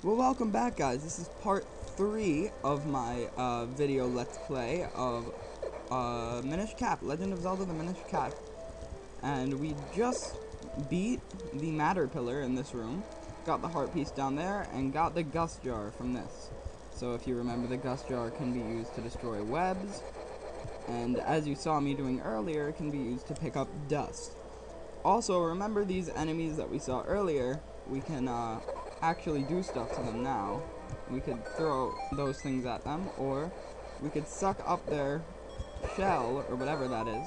Well, welcome back, guys. This is part 3 of my video Let's Play of Minish Cap, Legend of Zelda the Minish Cap. And we just beat the Matter Pillar in this room, got the heart piece down there, and got the Gust Jar from this. So if you remember, the Gust Jar can be used to destroy webs, and as you saw me doing earlier, it can be used to pick up dust. Also, remember these enemies that we saw earlier, we can actually do stuff to them now. We could throw those things at them, or we could suck up their shell, or whatever that is.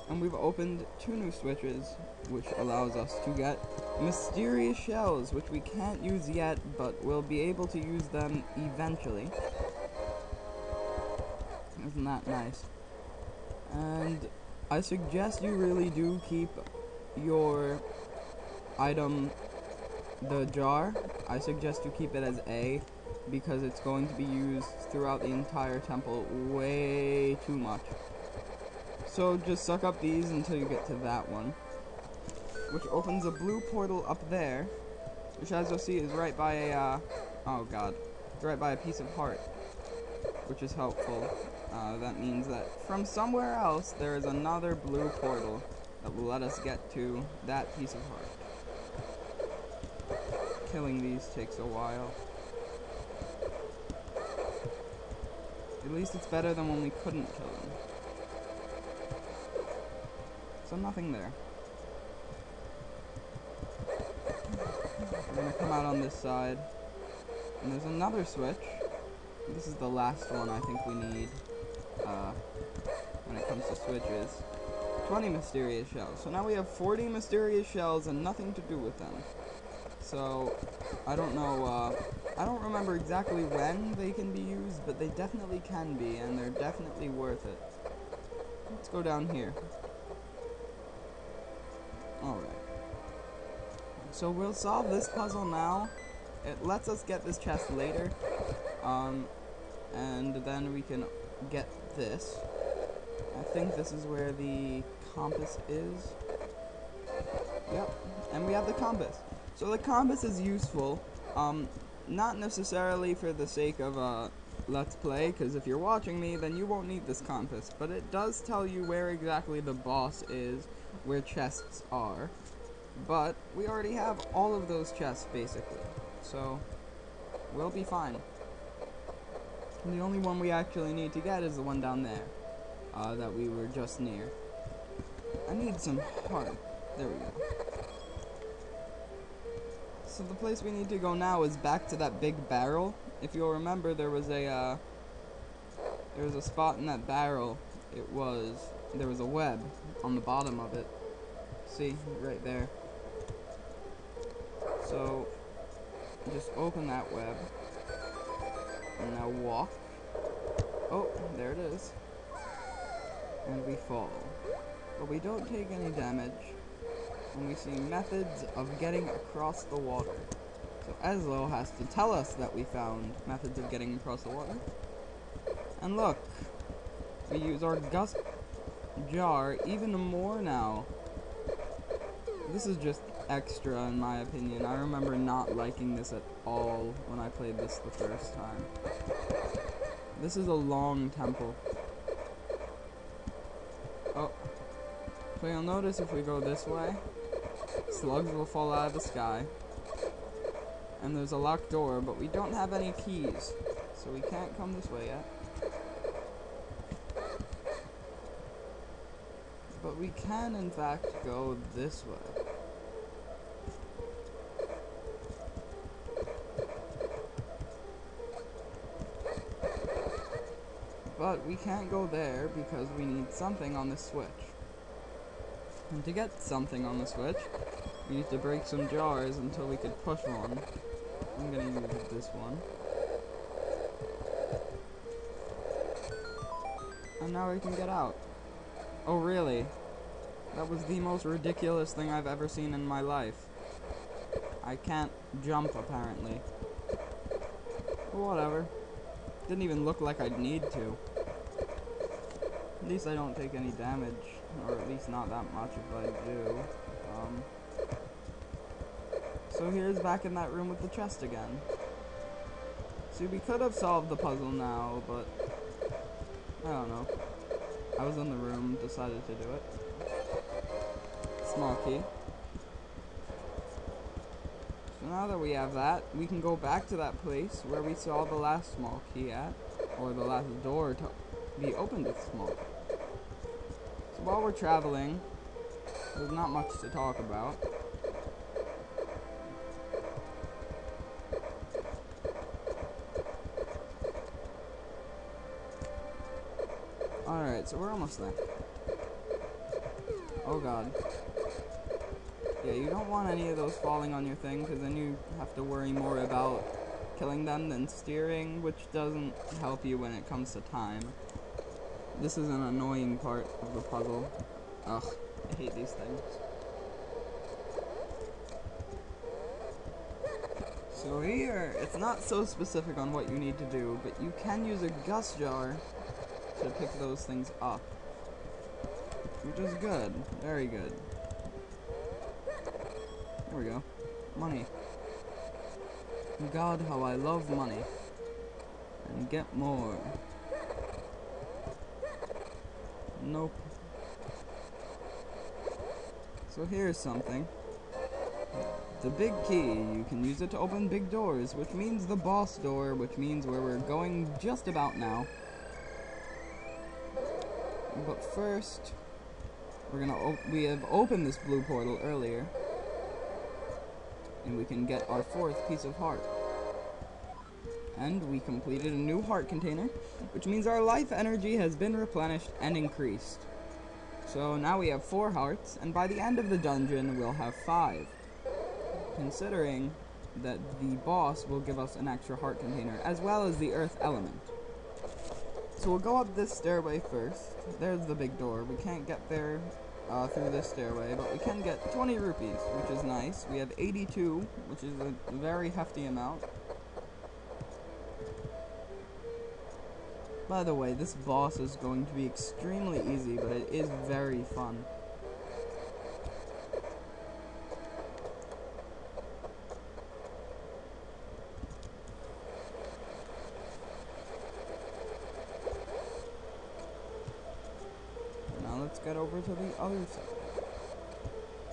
And we've opened 2 new switches, which allows us to get mysterious shells, which we can't use yet, but we'll be able to use them eventually. Isn't that nice? And I suggest you really do keep your item, the jar, I suggest you keep it as A, because it's going to be used throughout the entire temple way too much. So just suck up these until you get to that one, which opens a blue portal up there, which as you'll see is right by a, oh god, it's right by a piece of heart, which is helpful. That means that from somewhere else there is another blue portal that will let us get to that piece of heart. Killing these takes a while. At least it's better than when we couldn't kill them. So nothing there. We're gonna come out on this side. And there's another switch. This is the last one I think we need when it comes to switches. 20 mysterious shells. So now we have 40 mysterious shells and nothing to do with them. So, I don't know, I don't remember exactly when they can be used, but they definitely can be, and they're definitely worth it. Let's go down here. Alright. So we'll solve this puzzle now. It lets us get this chest later, and then we can get this. I think this is where the compass is. Yep, and we have the compass. So the compass is useful, not necessarily for the sake of Let's Play, because if you're watching me, then you won't need this compass, but it does tell you where exactly the boss is, where chests are, but we already have all of those chests, basically, so we'll be fine. And the only one we actually need to get is the one down there, that we were just near. I need some heart. There we go. So the place we need to go now is back to that big barrel. If you'll remember, there was a spot in that barrel. There was a web on the bottom of it. See, right there. So just open that web and now walk. Oh, there it is. And we fall, but we don't take any damage. And we see methods of getting across the water. So Eslo has to tell us that we found methods of getting across the water. And look, we use our Gust Jar even more now. This is just extra in my opinion. I remember not liking this at all when I played this the first time. This is a long temple. Oh, so you'll notice if we go this way, slugs will fall out of the sky. And there's a locked door, but we don't have any keys, so we can't come this way yet. But we can, in fact, go this way. But we can't go there because we need something on this switch. And to get something on the switch, we need to break some jars until we could push one. I'm gonna use this one. And now we can get out. Oh really? That was the most ridiculous thing I've ever seen in my life. I can't jump apparently. But whatever. Didn't even look like I'd need to. At least I don't take any damage, or at least not that much if I do. So here's back in that room with the chest again. See, we could have solved the puzzle now, but I don't know. I was in the room, decided to do it. Small key. So now that we have that, we can go back to that place where we saw the last small key at, or the last door to be opened with small key. So while we're traveling, there's not much to talk about. Alright, so we're almost there. Oh god. Yeah, you don't want any of those falling on your thing, because then you have to worry more about killing them than steering, which doesn't help you when it comes to time. This is an annoying part of the puzzle. Ugh, I hate these things. So here, it's not so specific on what you need to do, but you can use a gust jar to pick those things up. Which is good. Very good. There we go. Money. God, how I love money. And get more. Nope. So here's something. The big key, you can use it to open big doors, which means the boss door, which means where we're going just about now. But first, we have opened this blue portal earlier, and we can get our 4th piece of heart. And we completed a new heart container, which means our life energy has been replenished and increased. So now we have 4 hearts, and by the end of the dungeon, we'll have 5. Considering that the boss will give us an extra heart container, as well as the earth element. So we'll go up this stairway first. There's the big door. We can't get there through this stairway, but we can get 20 rupees, which is nice. We have 82, which is a very hefty amount. By the way, this boss is going to be extremely easy, but it is very fun. Let's get over to the other side.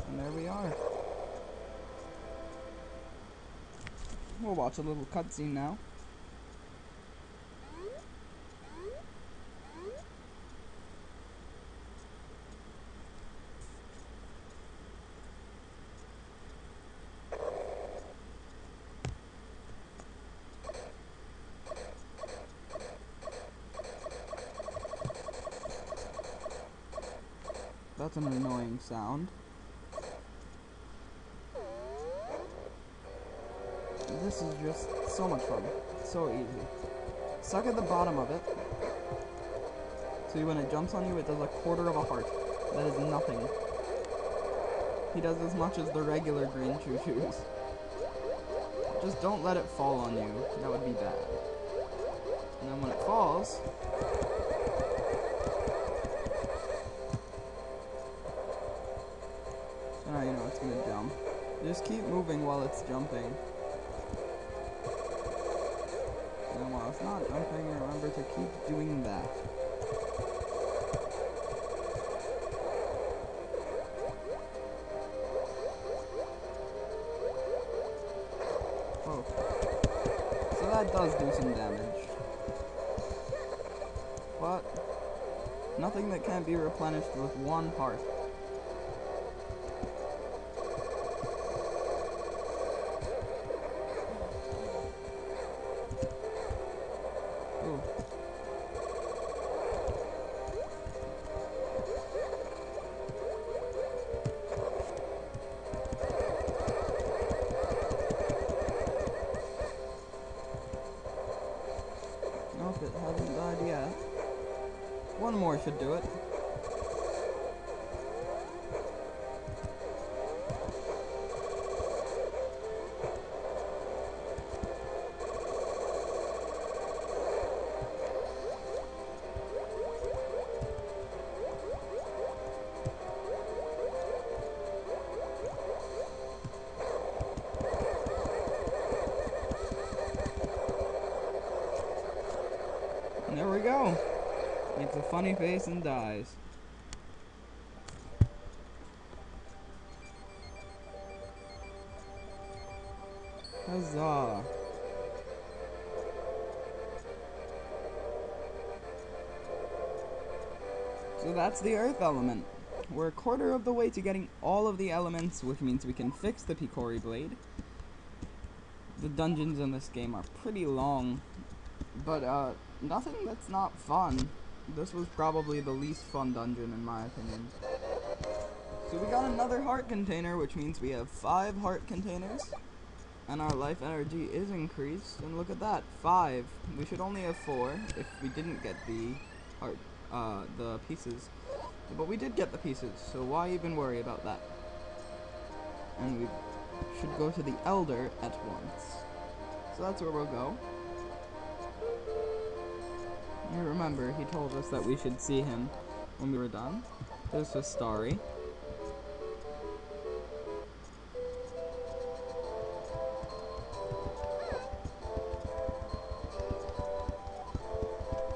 And there we are. We'll watch a little cutscene now. That's an annoying sound. This is just so much fun. So easy. Suck at the bottom of it. So when it jumps on you, it does a quarter of a heart. That is nothing. He does as much as the regular green choo-choos. Just don't let it fall on you. That would be bad. And then when it falls... Now you know it's gonna jump. Just keep moving while it's jumping. And while it's not jumping, remember to keep doing that. Oh. So that does do some damage. But nothing that can't be replenished with 1 heart. Nope, it hasn't died yet. 1 more should do it. go. Makes a funny face and dies. Huzzah. So that's the earth element. We're a quarter of the way to getting all of the elements, which means we can fix the Picori blade. The dungeons in this game are pretty long, but nothing that's not fun. This was probably the least fun dungeon in my opinion. So we got another heart container, which means we have 5 heart containers. And our life energy is increased, and look at that, 5. We should only have 4 if we didn't get the heart, the pieces. But we did get the pieces, so why even worry about that? And we should go to the Elder at once. So that's where we'll go. You remember, he told us that we should see him when we were done. There's a Starry.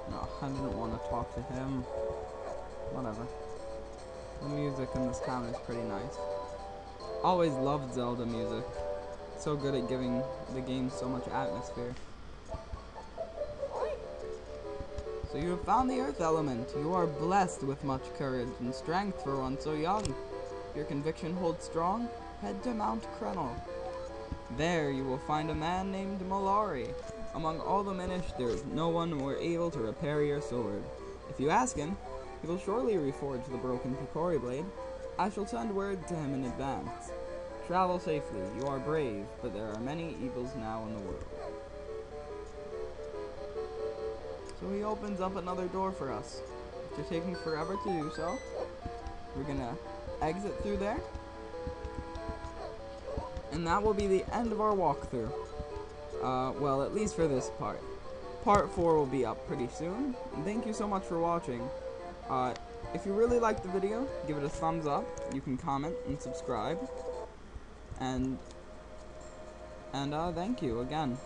No, I didn't want to talk to him. Whatever. The music in this town is pretty nice. Always loved Zelda music. So good at giving the game so much atmosphere. So you have found the earth element. You are blessed with much courage and strength for one so young. If your conviction holds strong, head to Mount Krenel. There you will find a man named Malari. Among all the Minish, there is no one more able to repair your sword. If you ask him, he will surely reforge the broken Picori blade. I shall send word to him in advance. Travel safely. You are brave, but there are many evils now in the world. So he opens up another door for us. After taking forever to do so, we're gonna exit through there. And that will be the end of our walkthrough. Well, at least for this part. Part 4 will be up pretty soon. And thank you so much for watching. If you really liked the video, give it a thumbs up. You can comment and subscribe. And thank you again.